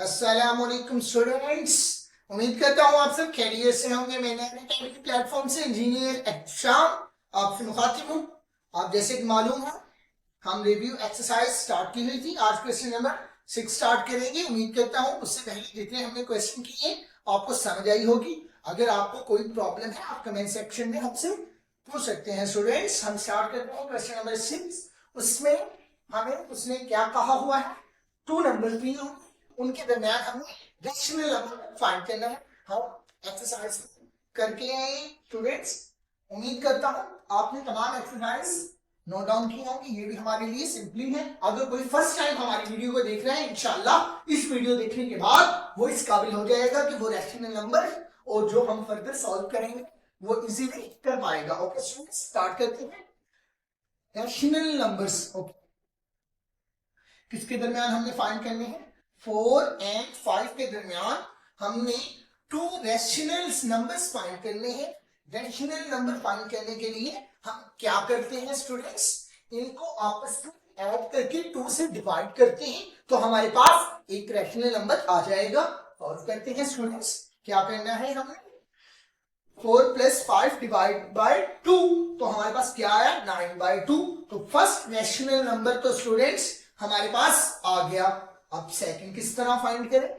अस्सलामुअलैकुम स्टूडेंट्स। उम्मीद करता हूँ आप सब खैरियत से होंगे। मैंने अपने प्लेटफॉर्म से इंजीनियर एहतशाम आपसे मुखातिब हूँ। आप जैसे कि मालूम है हम रिव्यू एक्सरसाइज स्टार्ट की हुई थी। आज क्वेश्चन नंबर 6 स्टार्ट करेंगे। उम्मीद करता हूँ उससे पहले जितने हमने क्वेश्चन किए आपको समझ आई होगी। अगर आपको कोई प्रॉब्लम है आप कमेंट सेक्शन में हमसे पूछ सकते हैं। स्टूडेंट्स हम स्टार्ट करते हैं क्वेश्चन नंबर 6। उसमें हमें उसने क्या कहा हुआ है, टू नंबर दिए होंगे, उनके दरमियान हमें रेशनल नंबर फाइंड करना है। हम एक्सरसाइज करके आए स्टूडेंट्स। उम्मीद करता हूं आपने तमाम एक्सरसाइज नोट डाउन की होंगी। ये भी हमारे लिए सिंपली है। अगर कोई फर्स्ट टाइम हमारी वीडियो को देख रहा है, इंशाल्लाह इस वीडियो देखने के बाद वो इस काबिल हो जाएगा कि वो रैशनल नंबर और जो हम फर्दर सॉल्व करेंगे वो इजीली कर पाएगा। ओके स्टूडेंट्स, स्टार्ट करते हैं। रैशनल नंबर्स ओके, किसके दरमियान हमने फाइंड करने हैं? 4 एंड 5 के दरमियान हमने टू रैशनल नंबर्स फाइंड करने हैं। रैशनल नंबर फाइंड करने के लिए हम क्या करते हैं स्टूडेंट्स, इनको आपस में ऐड करके 2 से डिवाइड करते हैं तो हमारे पास एक रैशनल नंबर आ जाएगा। सॉल्व करते हैं स्टूडेंट्स। क्या करना है हमें? 4 + 5 डिवाइड बाय 2 तो हमारे पास क्या आया? 9/2। तो फर्स्ट रैशनल नंबर तो स्टूडेंट्स हमारे पास आ गया। अब सेकंड किस तरह फाइंड करें?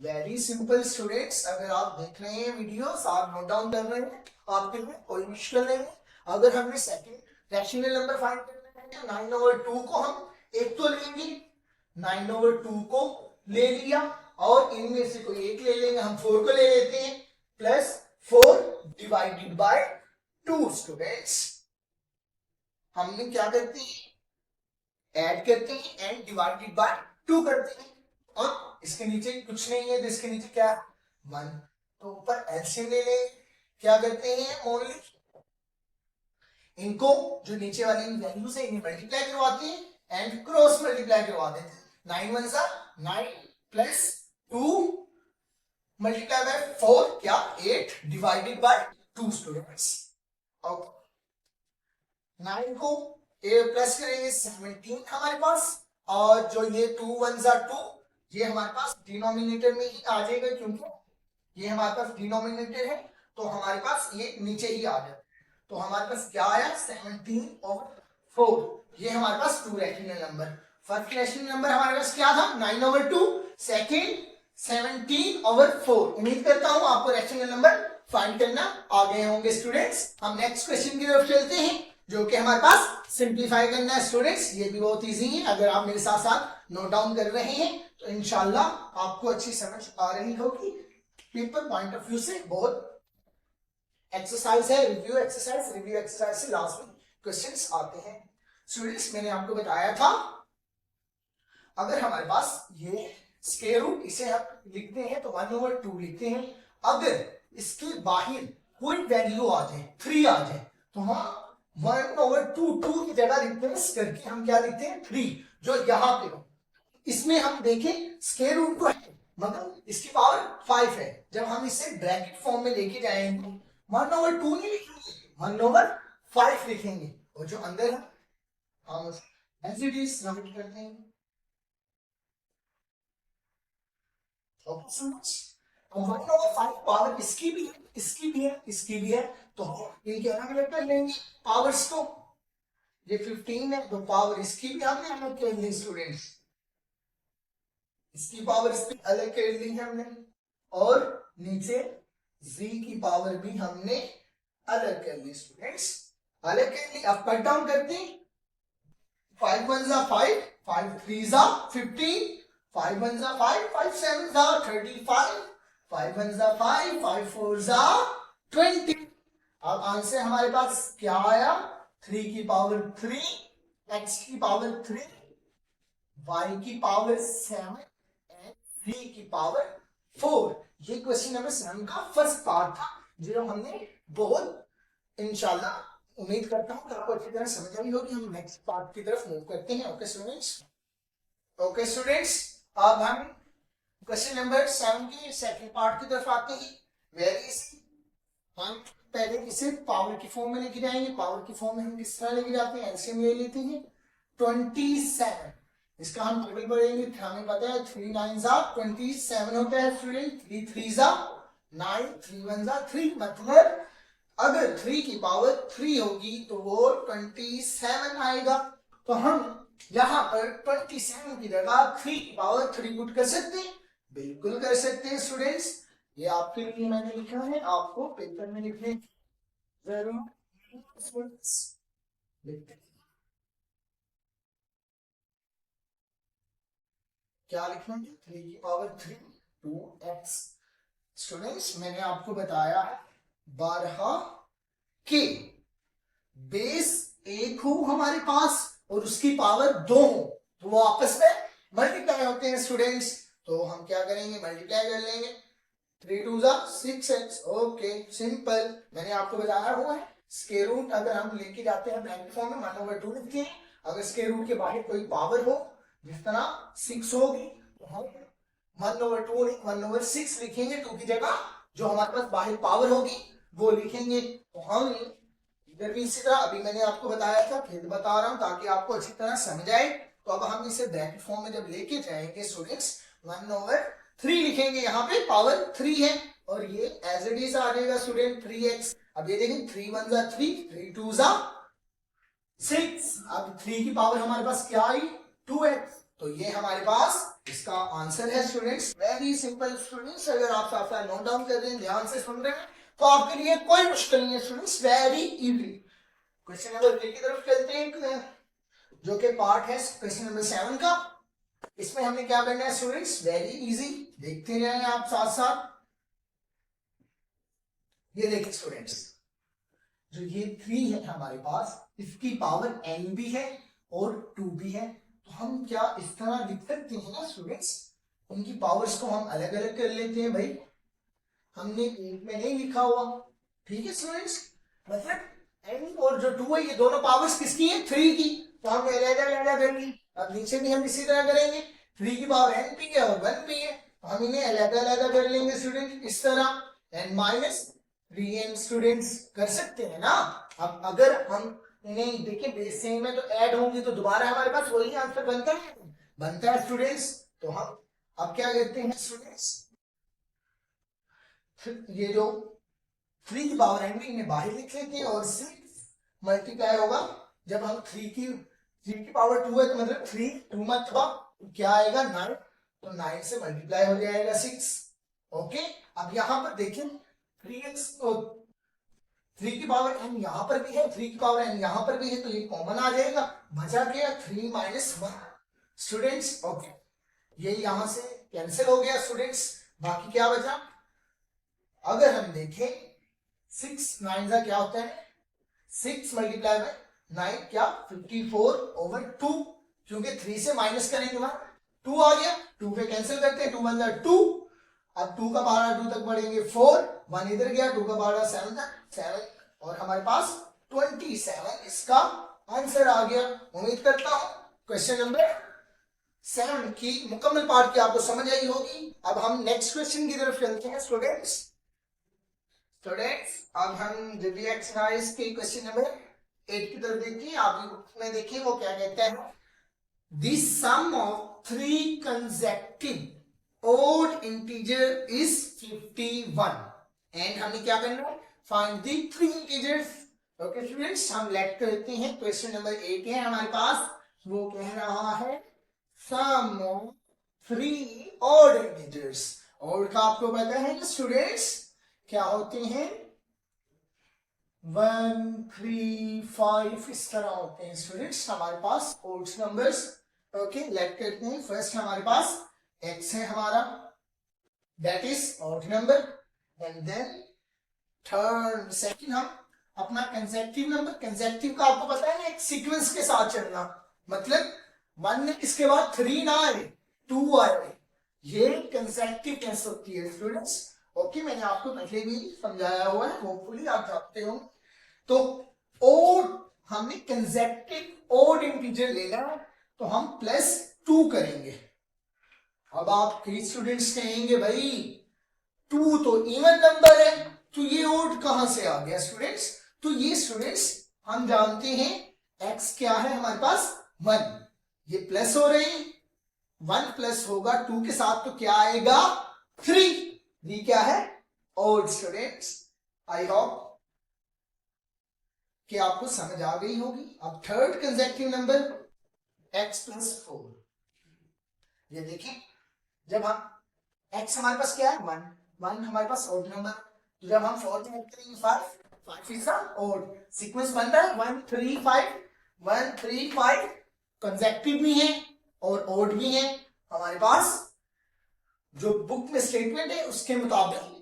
वेरी सिंपल स्टूडेंट्स, अगर आप देख रहे हैं वीडियो, आप नोट डाउन कर रहे हैं, आपके लिए कोई मुश्किल नहीं है। अगर हमने सेकंड रैशनल नंबर फाइंड करना है तो 9/2 को हम एक तो लेंगे, 9/2 को ले लिया और इनमें से कोई एक ले लेंगे। हम 4 को ले लेते हैं, प्लस 4 डिवाइडेड बाय 2 स्टूडेंट्स। हमने क्या करते हैं? ऐड करते हैं एंड डिवाइडेड बाय 2 करते हैं। और इसके नीचे कुछ नहीं है तो इसके नीचे क्या है? 1। तो ऊपर एलसीएम ले लें। क्या करते हैं? ओनली इनको जो नीचे वाली वैल्यू से इन्हें मल्टीप्लाई करवाते हैं एंड क्रॉस मल्टीप्लाई करवा देते हैं। 9 1 सा 9 प्लस 2 मल्टीप्लाई बाय 4 क्या? 8 डिवाइडेड बाय 2 स्टूडेंट्स। ओके, 9 को प्लस करेंगे 17 हमारे पास, और जो ये 2 1 सा 2 ये हमारे पास डिनोमिनेटर में ही आ जाएगा, क्योंकि ये हमारे पास डिनोमिनेटर है तो हमारे पास ये नीचे ही आ जाएगा। तो हमारे पास क्या आया? 17/4। ये हमारे पास two rational number. First rational number हमारे पास क्या था? 9/2। सेकेंड 17/4। उम्मीद करता हूं आपको रैशनल नंबर फाइंड करना आ गए होंगे स्टूडेंट्स। हम नेक्स्ट क्वेश्चन की तरफ चलते हैं जो कि हमारे पास सिंप्लीफाई करना है स्टूडेंट्स। ये भी बहुत इजी है। अगर आप मेरे साथ साथ नोट डाउन कर रहे हैं तो इंशाल्लाह आपको अच्छी समझ आ रही होगी। पेपर पॉइंट ऑफ व्यू से बहुत एक्सरसाइज है, रिव्यू एक्सरसाइज से लास्ट में क्वेश्चंस आते हैं स्टूडेंट्स। मैंने आपको बताया था अगर हमारे पास ये स्क्वायर रूट, इसे हम लिखते हैं तो 1/2 लिखते हैं। अगर इसके बाहर कोई वैल्यू आ जाए, 3 आ जाए, तो हम 1/2 2 की जगह लिखते हैं करके हम क्या लिखते हैं? 3, जो यहां पे हो। इसमें हम देखें स्क्वायर रूट तो है मगर इसकी पावर 5 है। जब हम इसे ब्रैकेट फॉर्म में लेके जाएंगे 1/2 नहीं लिखेंगे, 1/5 लिखेंगे, और जो अंदर है हम एज इट इज राइट करते हैं। ओके स्टूडेंट्स, 1/5 पावर इसकी भी है, इसकी भी है, इसकी भी है, तो इनके अलग अलग कर लेंगे पावर्स को। ये 15 है तो पावर इसकी भी हमने अलग कर ली स्टूडेंट्स, इसकी पावर इसकी अलग कर ली हमने, और नीचे z की पावर भी हमने अलग कर ली स्टूडेंट्स, अलग कर ली। अब कट डाउन करते हैं। 5 1 सा 5, 5 3 सा 15, 5 1 सा 5, 5 7 सा 35, 5 1 सा 5, 5 4 सा 20। अब आंसर हमारे पास क्या आया? 3 की पावर 3, x की पावर 3, y की पावर 7 एंड v की पावर 4। ये क्वेश्चन नंबर 7 का फर्स्ट पार्ट था जो हमने बहुत, इंशाल्लाह उम्मीद करता हूं कि आपको अच्छी तरह समझ आई होगी। हम नेक्स्ट पार्ट की तरफ मूव करते हैं। ओके स्टूडेंट्स, ओके स्टूडेंट्स, अब हम क्वेश्चन नंबर 7 के सेकंड पार्ट की तरफ आते हैं। Very easy. हम पहले इसे पावर की फॉर्म में लेके जाएंगे। पावर की फॉर्म में हम किस तरह लेके जाते हैं? एलसीएम ले लेते हैं। 27 इसका हम टेबल पढ़ेंगे। हमें पता है 3 9 जा 27 होता है स्टूडेंट, 3 3 जा 9, 3 1 जा 3, मतलब अगर 3 की पावर 3 होगी तो वो 27 आएगा। तो हम यहाँ पर 27 की जगह 3 की पावर 3 पुट कर सकते हैं, बिल्कुल कर सकते हैं स्टूडेंट्स। ये आपके लिए मैंने लिखा है, आपको पेपर में लिखने जरूर लिखते हैं। क्या लिखना है? 3 की पावर 3 2x। स्टूडेंट्स मैंने आपको बताया है 12 के बेस 1 हो हमारे पास और उसकी पावर 2 हो तो वो आपस में मल्टीप्लाई होते हैं स्टूडेंट्स। तो हम क्या करेंगे, मल्टीप्लाई कर लेंगे। 3 2 जा 6x, ओके सिंपल। मैंने आपको बताया हुआ है स्क्वायर रूट अगर हम लेके जाते हैं ब्रैकेट फॉर्म में 1/2 लिखते हैं। अगर स्क्वायर रूट के बाहर कोई पावर हो जिस तरह 6 होगी तो हम 1/2 1/6 लिखेंगे, 2 की जगह जो हमारे पास बाहर पावर होगी वो लिखेंगे। तो हम इधर भी इसी तरह, अभी मैंने आपको बताया था फिर बता रहा हूं ताकि आपको अच्छी तरह समझ आए। तो अब हम इसे ब्रैकेट फॉर्म में जब लेके जाएंगे स्टूडेंट्स 1/3 लिखेंगे, यहाँ पे पावर 3 है और ये एज इट इज आ जाएगा स्टूडेंट 3x। अब ये देखें 3 1 जा 3, 3 2 जा 6। अब 3 की पावर हमारे पास क्या आई 2x, तो ये हमारे पास इसका आंसर है स्टूडेंट्स। वेरी सिंपल स्टूडेंट्स, अगर आप साथ साथ नोट डाउन कर रहे हैं, ध्यान से सुन रहे हैं तो आपके लिए कोई मुश्किल नहीं है students, very easy. Question number 3 की तरफ चलते हैं जो कि पार्ट है क्वेश्चन नंबर 7 का। इसमें हमें क्या करना है स्टूडेंट्स, वेरी इजी, देखते रहें आप साथ साथ। ये देखिए स्टूडेंट्स, जो ये 3 है हमारे पास, इसकी पावर n भी है और 2 भी है। तो हम क्या इस तरह लिख सकते हैं ना स्टूडेंट्स, उनकी पावर्स को हम अलग अलग कर लेते हैं भाई, हमने एक में नहीं लिखा हुआ, ठीक है स्टूडेंट्स। मतलब n और जो 2 है ये दोनों पावर्स किसकी है 3 की, तो हम अलग करेंगे। अब नीचे भी हम इसी तरह करेंगे, 3 की पावर n भी है और 1 भी है, तो हम इन्हें अलग कर लेंगे स्टूडेंट इस तरह, n माइनस 3n स्टूडेंट्स कर सकते हैं ना। अब अगर हम इन्हें देखिए बेस सेम में तो ऐड होंगी तो दोबारा हमारे पास वही आंसर बनता है स्टूडेंट्स। तो हम अब क्या करते हैं स्टूडेंट्स, ये जो 3 की पावर n भी इन्हें बाहर लिख लेते हैं और 6 मल्टीप्लाई होगा, जब हम 3 की पावर 2 है तो मतलब 3 2 मत हुआ क्या आएगा 9, तो 9 से मल्टीप्लाई हो जाएगा 6, ओके। अब यहां पर देखिए 3x और 3 की पावर n यहां पर भी है, 3 की पावर n यहां पर भी है, तो ये कॉमन आ जाएगा, बचा क्या 3 - 1 स्टूडेंट्स, ओके। ये यहां से कैंसिल हो गया स्टूडेंट्स, बाकी क्या बचा, अगर हम देखें 6 9 का क्या होता है 6 मल्टीप्लाई बाय 9 क्या 54/2, क्योंकि 3 से माइनस करेंगे वहां 2 आ गया, 2 पे कैंसिल करते हैं, 2 1 जा 2, अब 2 का पारा 2 तक बढ़ेंगे 4, 1 इधर गया, 2 का पारा 7 तक 7, और हमारे पास 27 इसका आंसर आ गया। उम्मीद करता हूं क्वेश्चन नंबर 7 की मुकम्मल पार्ट की आपको समझ आई होगी। अब हम नेक्स्ट क्वेश्चन की तरफ चलते हैं स्टूडेंट्स। अब हम रिव्यू एक्सरसाइज के क्वेश्चन नंबर 8 की तरफ देखिए, आप में देखिए वो क्या कहता है, the sum of 3 consecutive odd integer is 51 and हमने क्या करना है find the 3 integers. Okay students, हम लेट करते हैं क्वेश्चन नंबर 8 है हमारे पास, वो कह रहा है सम ऑफ 3 ओड इंटीजर्स। ओड का आपको पता है ना स्टूडेंट्स क्या होते हैं 1 3 5 इस तरह होते हैं स्टूडेंट्स हमारे पास ओड नंबर्स। ओके लेट करते हैं, फर्स्ट हमारे पास x है हमारा, that is odd number, and then third second हम अपना कंसेक्यूटिव नंबर, कंसेक्यूटिव का आपको पता है ना एक सीक्वेंस के साथ चलना, मतलब 1 इसके बाद 3 ना आए 2 आए, ये कंसेक्यूटिव टेंस होती है स्टूडेंट्स। ओके मैंने आपको पहले भी समझाया हुआ है, होपफुली आप जानते हो। तो ओड हमने कंसेक्यूटिव ओड इंटीजर लेना है तो हम +2 करेंगे। अब आप कई स्टूडेंट्स कहेंगे भाई 2 तो इवन नंबर है तो ये ओड कहां से आ गया स्टूडेंट्स, तो ये स्टूडेंट्स हम जानते हैं x क्या है हमारे पास 1, ये प्लस हो रही, 1 प्लस होगा 2 के साथ तो क्या आएगा 3। 3 क्या है ओड स्टूडेंट्स। आई होप कि आपको समझ आ गई होगी। अब third consecutive number x plus 4। ये देखिए जब हम x हमारे पास क्या है 1, 1 हमारे पास ओड नंबर, तो जब हम 4 में ऐड करेंगे 5, 5 इज ओड, सीक्वेंस बन रहा है 1 3 5 1 3 5, कंसेक्यूटिव भी है और ओड भी है हमारे पास। जो बुक में स्टेटमेंट है उसके मुताबिक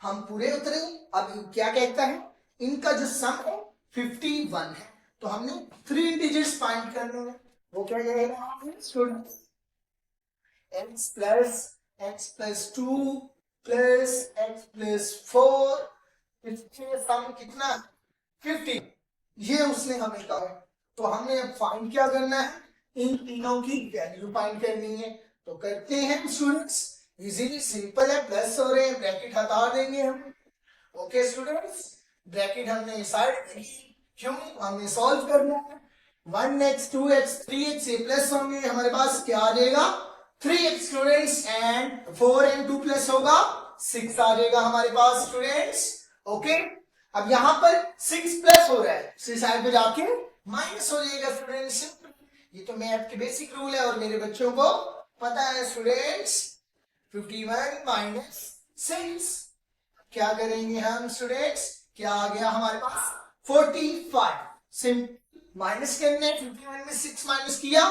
हम पूरे उतरे। अब क्या कहता है इनका जो सम है 51 है, तो हमने 3 इंटीजर्स फाइंड करने हैं। वो क्या कहेगा students x plus 2 plus x plus 4, इसके सम कितना 50, ये उसने हमें कहा है। तो हमने अब फाइंड क्या करना है, इन तीनों की वैल्यू फाइंड करनी है। तो करते हैं स्टूडेंट्स, इजीली सिंपल है, प्लस हो रहे हैं ब्रैकेट हटा देंगे हम। ओके स्टूडेंट्स, ब्रैकेट हमने साइड की, क्यों हमने सॉल्व करना है। 1x 2x 3x ये प्लस होंगे, हमारे पास क्या आ जाएगा 3x students, and 4 and 2 plus होगा 6 आ जाएगा हमारे पास स्टूडेंट्स। ओके, अब यहां पर 6 प्लस हो रहा है, दूसरी साइड पे जाके माइनस हो जाएगा स्टूडेंट्स। ये तो मैथ के बेसिक रूल है और मेरे बच्चों को पता है स्टूडेंट्स। 51 माइनस 6 क्या करेंगे हम स्टूडेंट्स, क्या आ गया हमारे पास 45। सिंपल माइनस करना है, 51 में 6 माइनस किया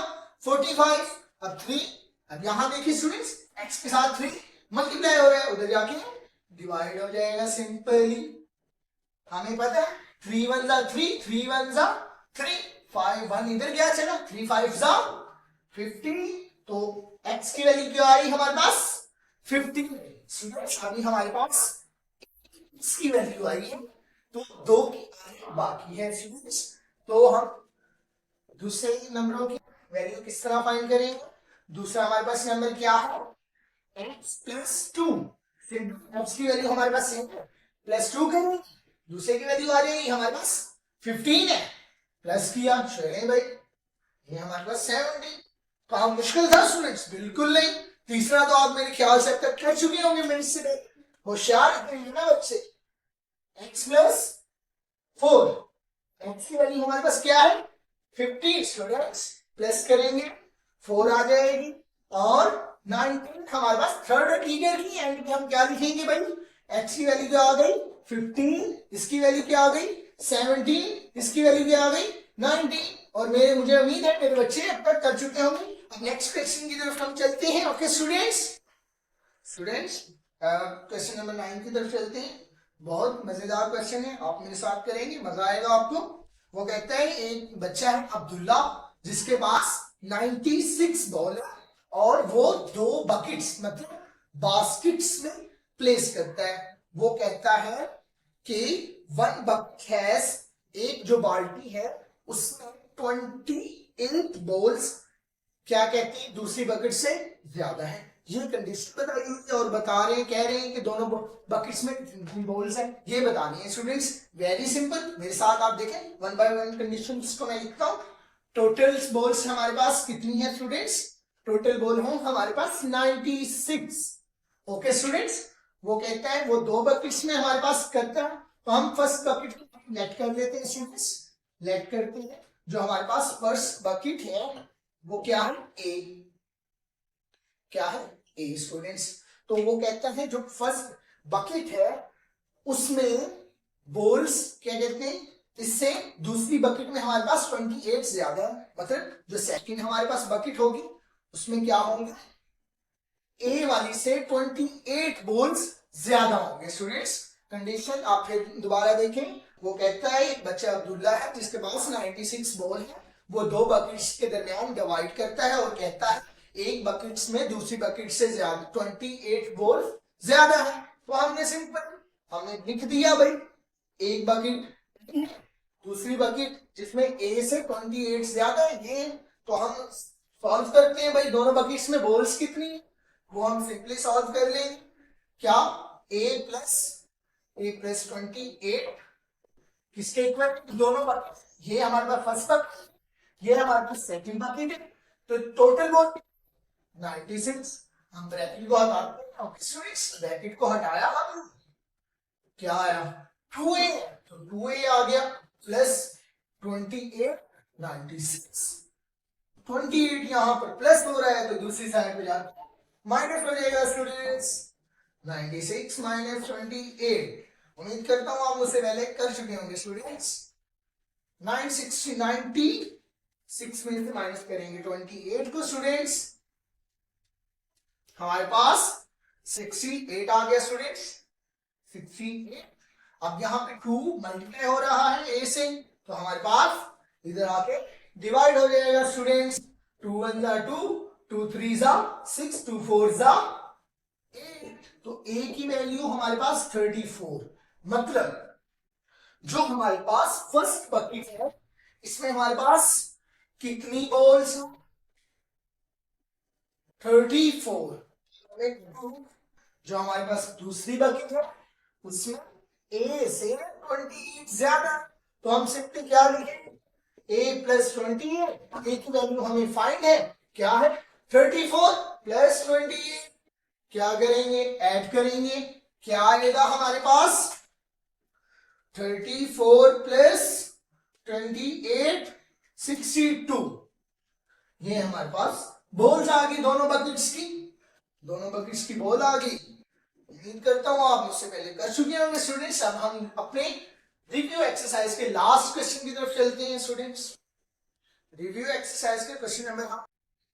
45। अब 3, अब यहां देखिए स्टूडेंट्स x के साथ 3 मल्टीप्लाई हो रहा है, उधर जाके डिवाइड हो जाएगा सिंपली। हमें पता है 3 1 जा 3, 3 1 जा 3, 5 1 इधर क्या चला 3 5 जा 50, तो x की वैल्यू क्या आ रही हमारे पास 50। स्टूडेंट्स अभी हमारे पास इसकी वैल्यू आई है, तो 2 की बाकी है स्टूडेंट्स। तो हम दूसरे नंबरों की वैल्यू किस तरह फाइंड करेंगे। दूसरा हमारे पास नंबर क्या है x प्लस 2, x की वैल्यू हमारे पास सेम है, प्लस 2 करेंगे, दूसरे की वैल्यू आ जाएगी हमारे पास 15 है, प्लस किया चले भाई, ये हमारे पास 70। काम मुश्किल था स्टूडेंट्स, बिल्कुल नहीं। तीसरा तो आप मेरे ख्याल से अब तक कर चुके होंगे मेरे से, होशियार इतने ना बच्चे। x प्लस 4, x की वैल्यू हमारे पास क्या है 50 स्टूडेंट्स, प्लस करेंगे 4 आ जाएगी, और 19 हमारे पास थर्ड टीचर की, एंड पे हम क्या लिखेंगे भाई, x की वैल्यू क्या आ गई 15, इसकी वैल्यू क्या आ गई 17, इसकी वैल्यू क्या आ गई 19। और मुझे उम्मीद है मेरे बच्चे अब तक कर चुके होंगे। अब नेक्स्ट क्वेश्चन की तरफ हम चलते हैं। ओके स्टूडेंट्स, क्वेश्चन नंबर 9 की तरफ चलते हैं। बहुत मजेदार क्वेश्चन है, आप मेरे साथ करेंगे मजा आएगा आपको। वो कहता है एक बच्चा है अब्दुल्ला जिसके पास 96 बॉल है और वो 2 बकेट्स मतलब बास्केट्स में प्लेस करता है। वो कहता है कि 1 बकेट हैज, एक जो बाल्टी है उसमें 28 बॉल्स क्या कहती है दूसरी बकेट से ज्यादा है। ये कंडीशन बताई हुई है और बता रहे हैं, कह रहे हैं कि दोनों बकेट्स में कितनी बॉल्स हैं, ये बतानी है स्टूडेंट्स। वेरी सिंपल, मेरे साथ आप देखें, 1 बाय 1 कंडीशन को मैं लिखता हूं। टोटल बॉल्स हमारे पास कितनी है स्टूडेंट्स, टोटल बॉल है हमारे पास 96। ओके स्टूडेंट्स, वो कहता है वो 2 बकेट्स में हमारे पास करता है, तो हम फर्स्ट बकेट को लेट कर लेते हैं स्टूडेंट्स, लेट करते हैं। जो हमारे पास फर्स्ट बकेट है वो क्या है ए, क्या है ए स्टूडेंट्स। तो वो कहता है जो फर्स्ट बकेट है उसमें बॉल्स क्या कहते हैं, इससे दूसरी बकेट में हमारे पास 28 ज्यादा है, मतलब जो सेकंड हमारे पास बकेट होगी उसमें क्या होंगे ए वाली से 28 बॉल्स ज्यादा होंगे स्टूडेंट्स। कंडीशन आप फिर दोबारा देखें। वो कहता है एक बच्चा अब्दुल्ला है जिसके पास 96 बॉल है, वो 2 बकेट्स के दरमियान डिवाइड करता है और कहता है एक बकेट्स में दूसरी बकेट से ज्यादा 28 बॉल ज्यादा है। तो हमने सिंपल हमने लिख दिया भाई, एक बकेट दूसरी बकेट जिसमें ए से 28 ज्यादा है, ये तो हम सॉल्व करते हैं भाई दोनों बकेट्स में बॉल्स कितनी है, वो हम सिंपली सॉल्व कर लेंगे। क्या a प्लस 28 किसके इक्वल, दोनों बकेट, ये हमारे पास फर्स्ट बकेट, ये हमारे पास सेकंड बकेट है, तो टोटल वो 96। हम ब्रैकेट को हटाते हैं। ओके स्टूडेंट्स, ब्रैकेट को हटाया हम, क्या आया 2a, तो 2a आ गया प्लस 28 96। 28 यहां पर प्लस हो रहा है तो दूसरी साइड पे जाकर माइनस हो जाएगा स्टूडेंट्स। 96 माइनस 28, उम्मीद करता हूं आप उसे पहले कर चुके होंगे स्टूडेंट्स। 960 96 में से माइनस करेंगे 28 को स्टूडेंट्स, हमारे पास 68 आ गया स्टूडेंट्स। 68, अब यहाँ पे 2 मल्टीप्लाई हो रहा है a से, तो हमारे पास इधर आके डिवाइड हो जाएगा स्टूडेंट्स। 2 1 जा 2, 2 3 जा 6, 2 4 जा 8, तो a की वैल्यू हमारे पास 34। मतलब जो हमारे पास फर्स्ट बकेट है इसमें हमारे पास कितनी बॉल्स? 34। जो हमारे पास दूसरी बकेट है उसमें a से 28 ज्यादा, तो हम सिंपली क्या लिखेंगे? a प्लस 28, a की वैल्यू हमें फाइंड है, क्या है 34 प्लस 28, क्या करेंगे ऐड करेंगे, क्या आएगा हमारे पास 34 प्लस 28 62। ये हमारे पास बॉल्स आ गई दोनों बकेट्स की बॉल आ गई। उम्मीद करता हूं आप मुझसे पहले कर चुके होंगे स्टूडेंट्स। अब हम अपने रिव्यू एक्सरसाइज के लास्ट क्वेश्चन की तरफ चलते हैं स्टूडेंट्स। रिव्यू एक्सरसाइज के क्वेश्चन नंबर, हाँ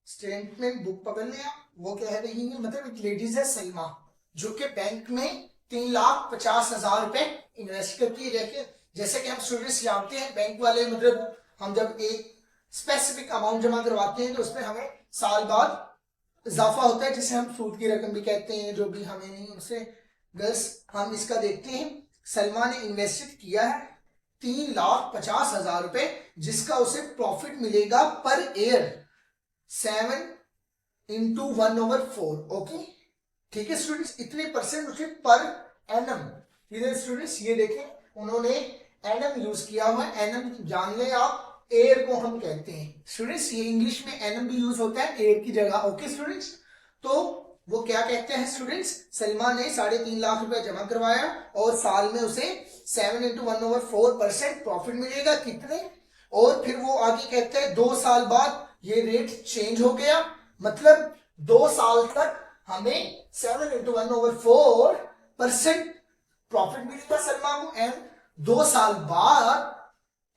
स्टेटमेंट बुक पकड़ लें आप। वो कह रही है, मतलब एक लेडीज है सलमा, जो कि बैंक में 3,50,000 रुपए इन्वेस्ट करती है। देखिए जैसे कि हम स्टूडेंट्स जानते हैं बैंक वाले, मतलब हम जब एक स्पेसिफिक अमाउंट जमा करवाते हैं तो उसमें हमें साल बाद इजाफा होता है, जिसे हम सूद की रकम भी कहते हैं, जो भी हमें नहीं उनसे गर्स हम इसका देखते हैं। सलमा ने इन्वेस्टेड किया है 3,50,000 रुपए, जिसका उसे प्रॉफिट मिलेगा पर ईयर 7 into 1/4। ओके ठीक है स्टूडेंट्स, इतने परसेंट उसे पर एनम। इधर स्टूडेंट्स ये देखें उन्होंने एनम यूज किया हुआ है। एनम जान लें आप, एयर को हम कहते हैं स्टूडेंट्स, ये इंग्लिश में एनम भी यूज होता है एयर की जगह। ओके स्टूडेंट्स, तो वो क्या कहते हैं स्टूडेंट्स, सलमा ने 3.5 लाख रुपए जमा करवाया और साल में उसे 7 into 1/4% प्रॉफिट मिलेगा। कितने? और फिर वो आगे कहते हैं 2 साल बाद ये रेट चेंज हो गया, मतलब 2 साल तक हमें 7 into 1/4% प्रॉफिट मिलेगा सलमा को, एंड 2 साल बाद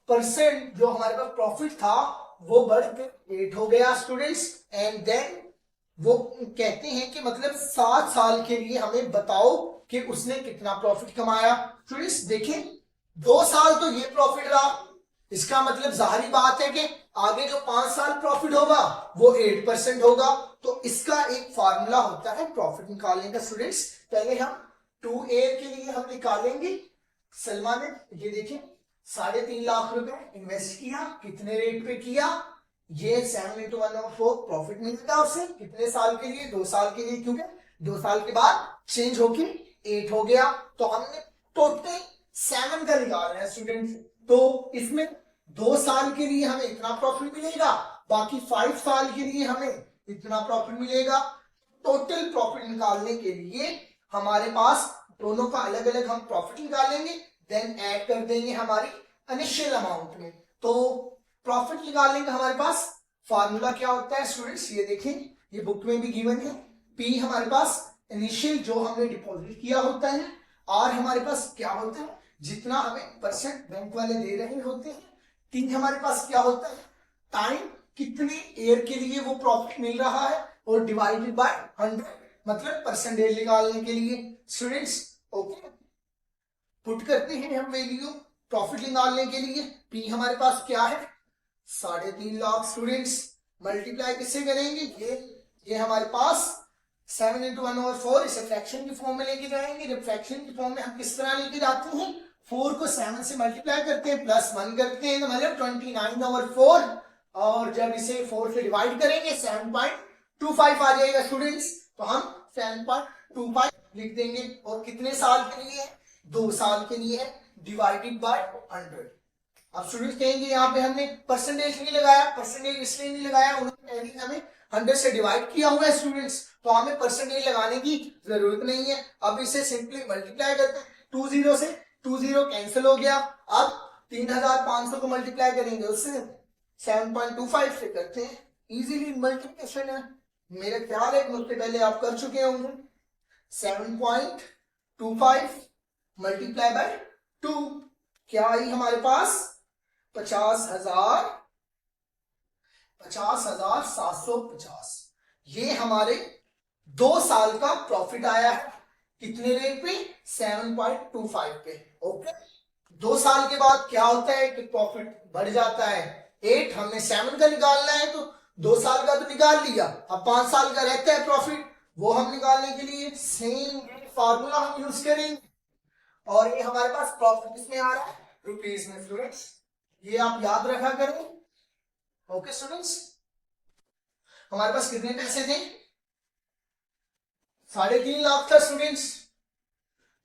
परसेंट जो हमारे पास प्रॉफिट था वो बढ़ के 8 हो गया स्टूडेंट्स। एंड देन वो कहते हैं कि मतलब 7 साल के लिए हमें बताओ कि उसने कितना प्रॉफिट कमाया। स्टूडेंट्स देखें 2 साल तो ये प्रॉफिट रहा, इसका मतलब जाहिर बात है कि आगे जो 5 साल प्रॉफिट होगा वो 8% होगा। तो इसका एक फार्मूला होता है प्रॉफिट निकालने का स्टूडेंट्स। पहले हम 2A के लिए हम निकालेंगे। सलमा ने ये देखें 3.5 लाख रुपए इन्वेस्ट किया, कितने रेट पे किया, ये 7 into 1/4 प्रॉफिट मिलता है उसे कितने साल के लिए? 2 साल के लिए, क्योंकि 2 साल के बाद चेंज होके 8 हो गया। तो हमने टोटल 7 का निकालना है स्टूडेंट्स, तो इसमें 2 साल के लिए हमें इतना प्रॉफिट मिलेगा, बाकी 5 साल के लिए हमें इतना प्रॉफिट मिलेगा। टोटल प्रॉफिट निकालने के लिए हमारे पास दोनों का अलग अलग हम प्रॉफिट निकालेंगे, देन ऐड कर देंगे हमारी इनिशियल अमाउंट में। तो प्रॉफिट निकालने का हमारे पास फार्मूला क्या होता है स्टूडेंट्स, ये देखें, ये बुक में भी गिवन है। पी हमारे पास इनिशियल जो हमने डिपॉजिट किया होता है, आर हमारे पास क्या होता है जितना हमें परसेंट बैंक वाले दे रहे होते हैं, टी हमारे पास क्या होता है टाइम, कितने ईयर के लिए वो प्रॉफिट मिल रहा है, और डिवाइडेड बाय 100 मतलब परसेंटेज निकालने के लिए स्टूडेंट्स। ओके पुट करते हैं हम वैल्यू प्रॉफिट निकालने के लिए। पी हमारे पास क्या है 3.5 लाख स्टूडेंट्स, मल्टीप्लाई किससे करेंगे, ये हमारे पास 7 into 1/4, इसे फ्रैक्शन की फॉर्म में लेके जाएंगे। जब फ्रैक्शन की फॉर्म में हम किस तरह लेके जाते हैं, 4 को 7 से मल्टीप्लाई करते हैं प्लस 1 करते हैं, तो मतलब 29/4, और जब इसे 4 से डिवाइड करेंगे 7.25 आ जाएगा स्टूडेंट्स। तो हम 7.25 लिख देंगे, और कितने साल के लिए है 2 साल के लिए है, डिवाइडेड बाय 100। अब स्टूडेंट्स कहेंगे यहाँ पे हमने परसेंटेज नहीं लगाया, परसेंटेज इसलिए नहीं लगाया, उन्होंने हमें 100 से डिवाइड किया हुआ है स्टूडेंट्स, तो हमें परसेंटेज लगाने की जरूरत नहीं है। अब इसे सिंपली मल्टीप्लाई करते हैं, 20 से 20 कैंसिल हो गया। अब 3500 को मल्टीप्लाई करेंगे उससे 7.25 से करते हैं, इजीली मल्टीप्लिकेशन है, मेरा ख्याल है मुझसे पहले आप कर चुके होंगे। 7.25 मल्टीप्लाई बाय 2 क्या आई हमारे पास 50,750। ये हमारे 2 साल का प्रॉफिट आया है, कितने रेट पे 7.25 पे। ओके, 2 साल के बाद क्या होता है कि प्रॉफिट बढ़ जाता है, 8 हमने 7 का निकालना है तो 2 साल का तो निकाल लिया, अब 5 साल का रहता है प्रॉफिट, वो हम निकालने के लिए सेम फार्मूला हम यूज करेंगे। और ये हमारे पास प्रॉफिट किसमें आ रहा है, रुपीज में स्टूडेंट्स, ये आप याद रखा करें। ओके स्टूडेंट्स, हमारे पास कितने पैसे थे, 3.5 लाख था स्टूडेंट्स।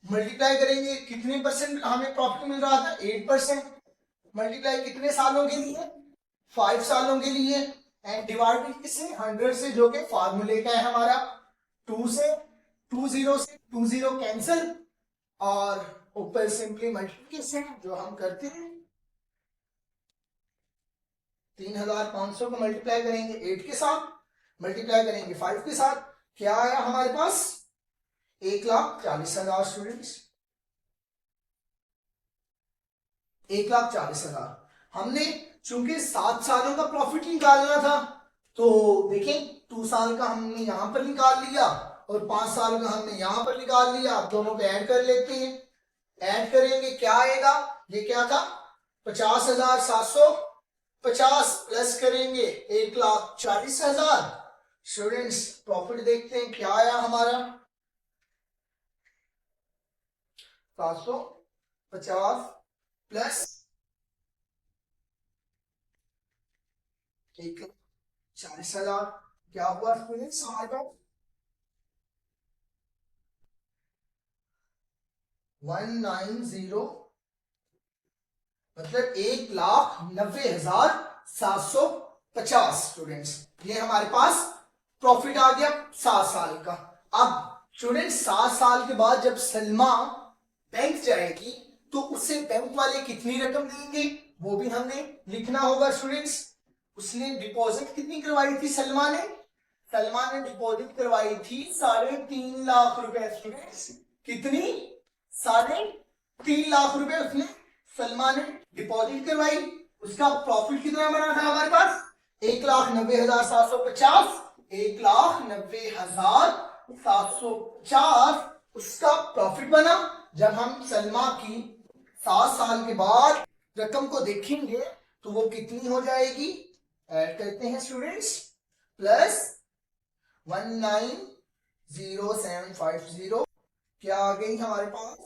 मल्टीप्लाई करेंगे कितने परसेंट हमें प्रॉफिट मिल रहा था, 8%। मल्टीप्लाई कितने सालों के लिए, 5 सालों के लिए, एंड डिवाइड किससे 100 से, जो कि फार्मूले का है हमारा। 2 से 20 कैंसिल और ऊपर सिंपली मल्टीप्लिकेशन जो हम करते हैं। 3500 को मल्टीप्लाई करेंगे 8 के साथ, मल्टीप्लाई करेंगे 5 के साथ, क्या आया हमारे पास 1,40,000 स्टूडेंट्स, 1,40,000। हमने चूंकि 7 सालों का प्रॉफिट निकालना था तो देखें 2 साल का हमने यहां पर निकाल लिया और 5 साल का हमने यहां पर निकाल लिया। अब दोनों को ऐड कर लेते हैं, ऐड करेंगे क्या आएगा, ये क्या था 50,750 प्लस करेंगे 1,40,000। स्टूडेंट्स प्रॉफिट देखते हैं क्या आया हमारा 750 प्लस 1,40,000 क्या हुआ स्टूडेंट्स हमारे पास 190, मतलब 1,90,750 स्टूडेंट्स, ये हमारे पास प्रॉफिट आ गया 7 साल का। अब स्टूडेंट्स 7 साल के बाद जब सलमा बैंक जाएगी तो उससे बैंक वाले कितनी रकम देंगे वो भी हमने लिखना होगा स्टूडेंट्स। उसने डिपॉजिट कितनी करवाई थी सलमा ने डिपॉजिट करवाई थी 3.5 लाख रुपए स्टूडेंट्स, कितनी 3.5 लाख रुपए उसने सलमा ने डिपॉजिट करवाई। उसका प्रॉफिट कितना बना था हमारे पास 1,90,750, 1,90,750 उसका प्रॉफिट बना। जब हम सलमा की 7 साल के बाद रकम को देखेंगे तो वो कितनी हो जाएगी, ऐड करते हैं स्टूडेंट्स, प्लस 1,90,750 क्या आ गई हमारे पास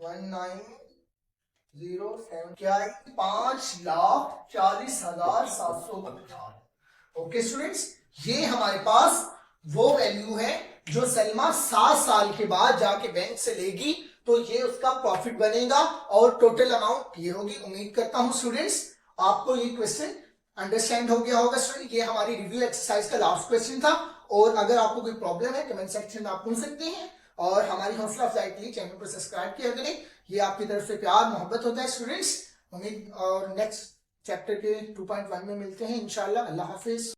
1,90,7 क्या है 5,40,750। ओके स्टूडेंट्स, ये हमारे पास वो वैल्यू है जो सलमा 7 साल के बाद जाके बैंक से लेगी तो ये उसका प्रॉफिट बनेगा और टोटल अमाउंट ये होगी। उम्मीद करता हूं स्टूडेंट्स आपको ये क्वेश्चन अंडरस्टैंड हो गया होगा। स्टूडेंट ये हमारी रिव्यू एक्सरसाइज का लास्ट क्वेश्चन था और अगर आपको कोई प्रॉब्लम है कमेंट सेक्शन में आप पूछ सकते हैं और हमारी हौसला अफजाई के लिए चैनल को सब्सक्राइब किया करें। ये आपकी तरफ से प्यार मोहब्बत होता है स्टूडेंट्स। उम्मीद और नेक्स्ट चैप्टर के 2.1 में मिलते हैं इंशाल्लाह। अल्लाह हाफिज।